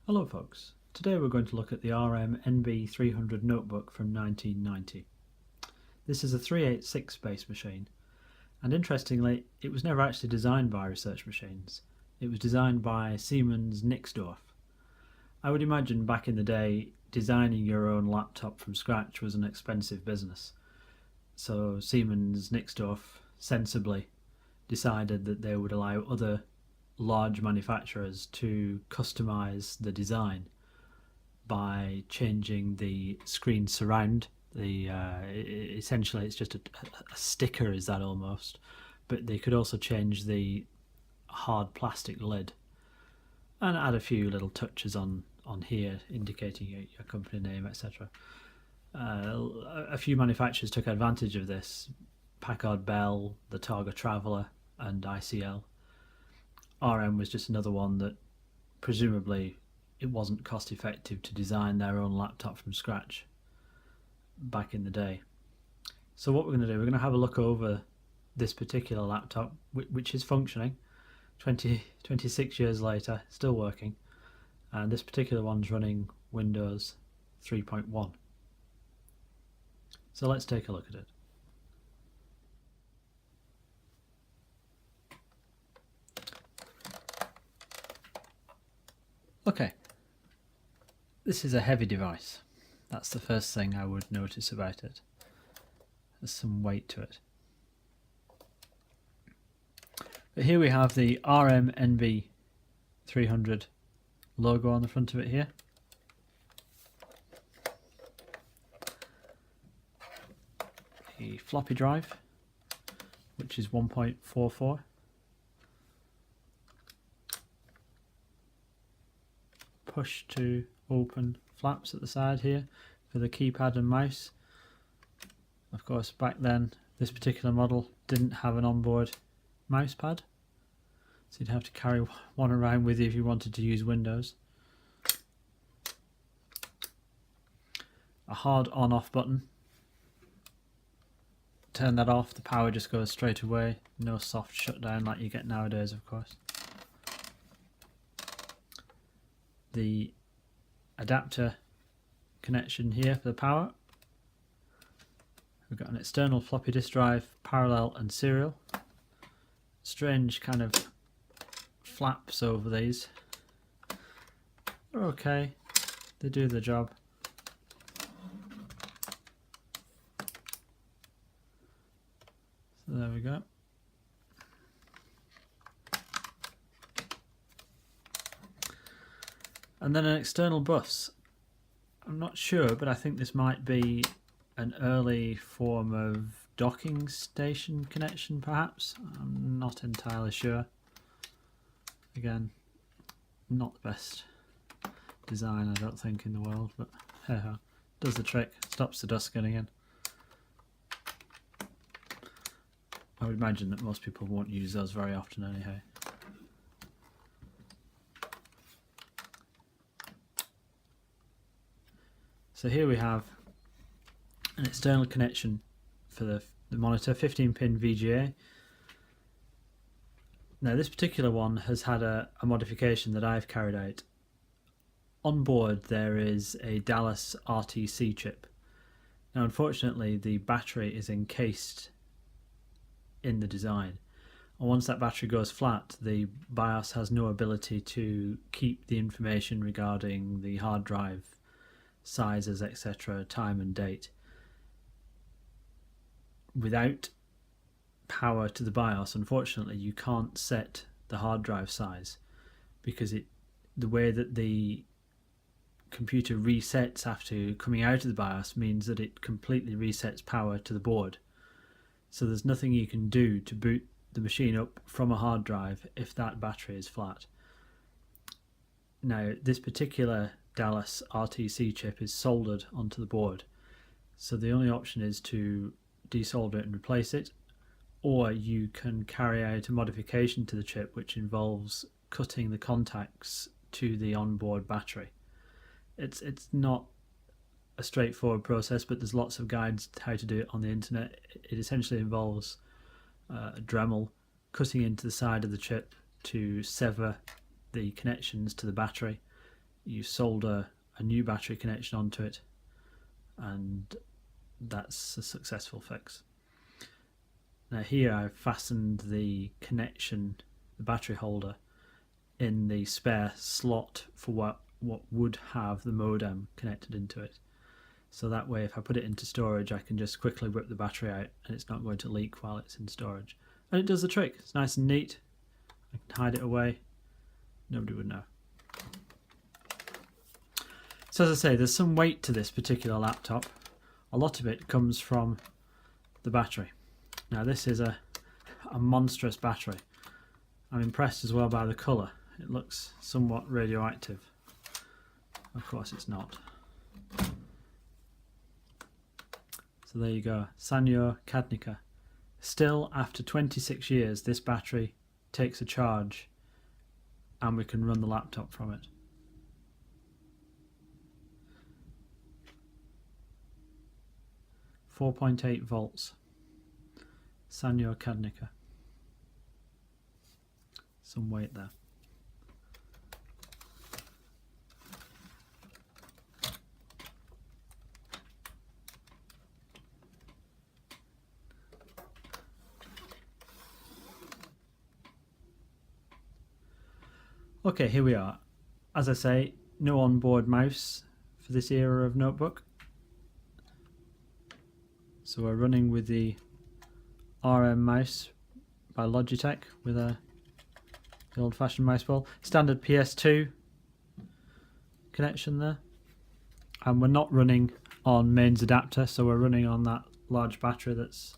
Hello folks, today we're going to look at the RM NB300 Notebook from 1990. This is a 386 base machine, and interestingly it was never actually designed by Research Machines. It was designed by Siemens Nixdorf. I would imagine back in the day designing your own laptop from scratch was an expensive business, so Siemens Nixdorf sensibly decided that they would allow other large manufacturers to customize the design by changing the screen surround. Essentially it's just a sticker, is that almost, but they could also change the hard plastic lid and add a few little touches on here indicating your company name, etc. A few manufacturers took advantage of this: Packard Bell, the Targa Traveller and ICL. RM was just another one that presumably it wasn't cost effective to design their own laptop from scratch back in the day. So what we're going to do, we're going to have a look over this particular laptop, which is functioning 26 years later, still working, and this particular one's running Windows 3.1. So let's take a look at it. Okay, this is a heavy device. That's the first thing I would notice about it. There's some weight to it. But here we have the RM NB300 logo on the front of it here. The floppy drive, which is 1.44. Push to open flaps at the side here for the keypad and mouse. Of course, back then this particular model didn't have an onboard mouse pad, so you'd have to carry one around with you if you wanted to use Windows. A hard on-off button. Turn that off, the power just goes straight away. No soft shutdown like you get nowadays, of course. The adapter connection here for the power. We've got an external floppy disk drive, parallel and serial. Strange kind of flaps over these. They're okay, they do the job. So there we go. And then an external bus. I'm not sure, but I think this might be an early form of docking station connection, perhaps. I'm not entirely sure. Again, not the best design, I don't think, in the world, but hey ho, does the trick, stops the dust getting in. I would imagine that most people won't use those very often anyhow. So here we have an external connection for the monitor, 15-pin VGA. Now this particular one has had a modification that I've carried out. On board there is a Dallas RTC chip. Now unfortunately the battery is encased in the design, and once that battery goes flat the BIOS has no ability to keep the information regarding the hard drive sizes, etc., time and date. Without power to the BIOS, unfortunately, you can't set the hard drive size, because the way that the computer resets after coming out of the BIOS means that it completely resets power to the board. So there's nothing you can do to boot the machine up from a hard drive if that battery is flat. Now, this particular Dallas RTC chip is soldered onto the board, so the only option is to desolder it and replace it, or you can carry out a modification to the chip which involves cutting the contacts to the onboard battery. It's not a straightforward process, but there's lots of guides how to do it on the internet. It essentially involves a Dremel cutting into the side of the chip to sever the connections to the battery, you solder a new battery connection onto it, and that's a successful fix. Now here I've fastened the connection, the battery holder, in the spare slot for what would have the modem connected into it. So that way if I put it into storage I can just quickly whip the battery out and it's not going to leak while it's in storage. And it does the trick. It's nice and neat. I can hide it away. Nobody would know. So as I say, there's some weight to this particular laptop. A lot of it comes from the battery. Now this is a monstrous battery. I'm impressed as well by the colour. It looks somewhat radioactive. Of course it's not. So there you go, Sanyo Cadnica. Still, after 26 years, this battery takes a charge and we can run the laptop from it. .8 volts. Sanyo Cadnica. Some weight there. Okay, here we are. As I say, no onboard mouse for this era of notebook. So we're running with the RM mouse by Logitech with the old-fashioned mouse ball. Standard PS2 connection there. And we're not running on mains adapter, so we're running on that large battery that's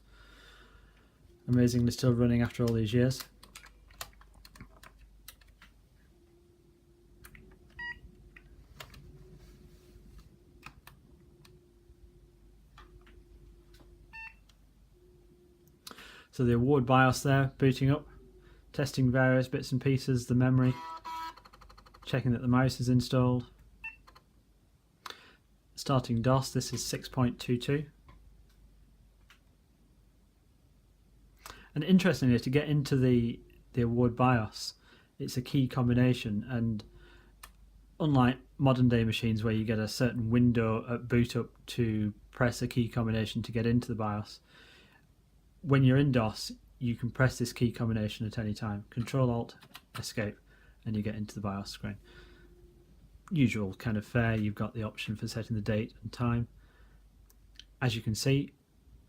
amazingly still running after all these years. So the award BIOS there, booting up, testing various bits and pieces, the memory, checking that the mouse is installed. Starting DOS, this is 6.22. And interestingly, to get into the award BIOS, it's a key combination, and unlike modern day machines where you get a certain window at boot up to press a key combination to get into the BIOS, when you're in DOS, you can press this key combination at any time. Control-Alt, Escape, and you get into the BIOS screen. Usual kind of fare, you've got the option for setting the date and time. As you can see,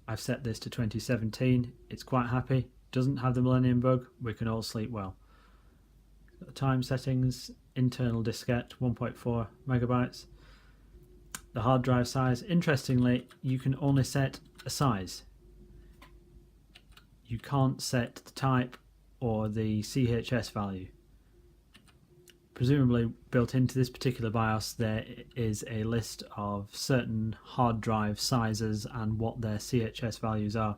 I've set this to 2017. It's quite happy. Doesn't have the Millennium Bug. We can all sleep well. The time settings, internal diskette, 1.4 megabytes. The hard drive size, interestingly, you can only set a size. You can't set the type or the CHS value. Presumably built into this particular BIOS there is a list of certain hard drive sizes and what their CHS values are,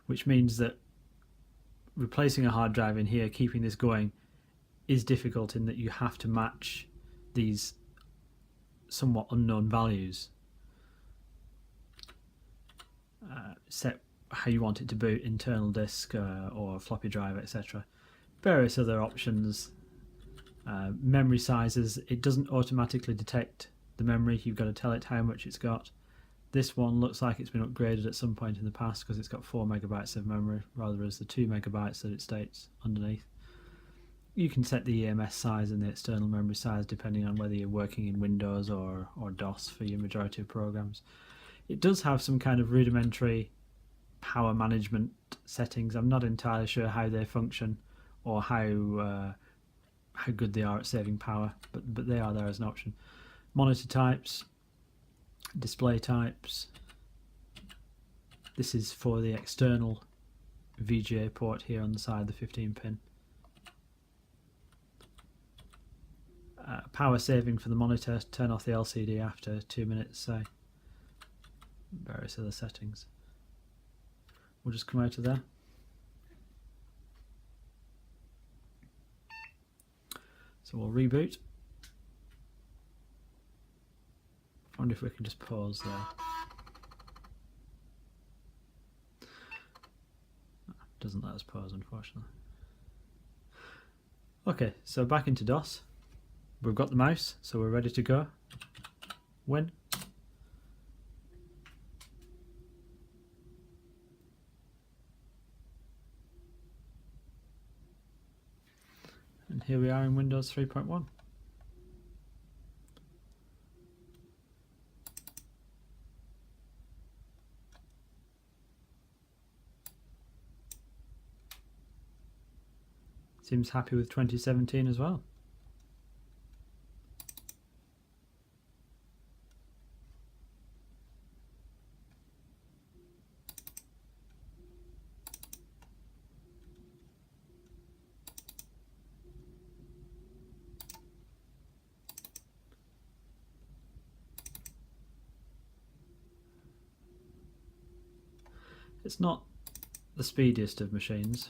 which means that replacing a hard drive in here, keeping this going, is difficult in that you have to match these somewhat unknown values. Set how you want it to boot, internal disk or floppy drive, etc. Various other options. Memory sizes, it doesn't automatically detect the memory, you've got to tell it how much it's got. This one looks like it's been upgraded at some point in the past because it's got 4 megabytes of memory rather as the 2 megabytes that it states underneath. You can set the EMS size and the external memory size depending on whether you're working in Windows or DOS for your majority of programs. It does have some kind of rudimentary power management settings. I'm not entirely sure how they function or how good they are at saving power, but they are there as an option. Monitor types, display types. This is for the external VGA port here on the side, the 15 pin. Power saving for the monitor, turn off the LCD after 2 minutes, say. Various other settings. We'll just come out of there. So we'll reboot. I wonder if we can just pause there. Doesn't let us pause, unfortunately. Okay, so back into DOS. we've got the mouse, so we're ready to go. Win. And here we are in Windows 3.1. Seems happy with 2017 as well. It's not the speediest of machines.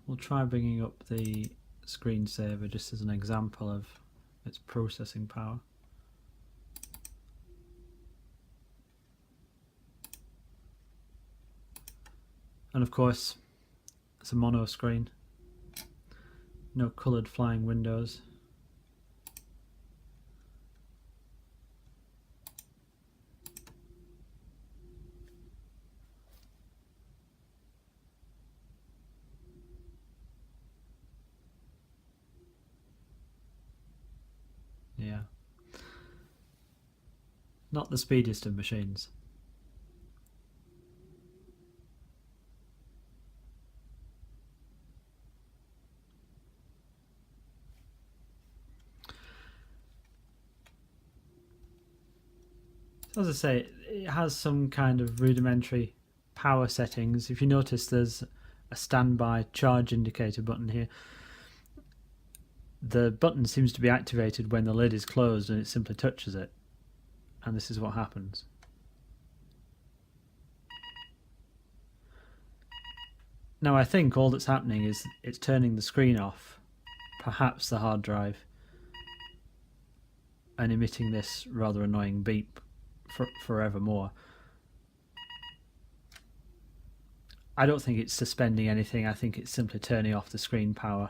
We'll try bringing up the screensaver just as an example of its processing power. And of course, it's a mono screen, no coloured flying windows. Yeah. Not the speediest of machines. So as I say, it has some kind of rudimentary power settings. If you notice, there's a standby charge indicator button here. The button seems to be activated when the lid is closed and it simply touches it. And this is what happens. Now I think all that's happening is it's turning the screen off, perhaps the hard drive, and emitting this rather annoying beep forevermore. I don't think it's suspending anything. I think it's simply turning off the screen power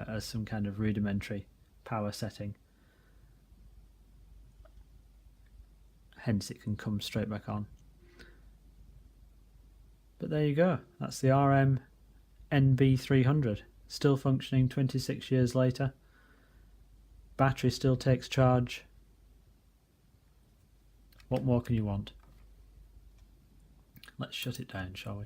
as some kind of rudimentary power setting. Hence it can come straight back on. But there you go. That's the RM NB300. Still functioning 26 years later. Battery still takes charge. What more can you want? Let's shut it down, shall we?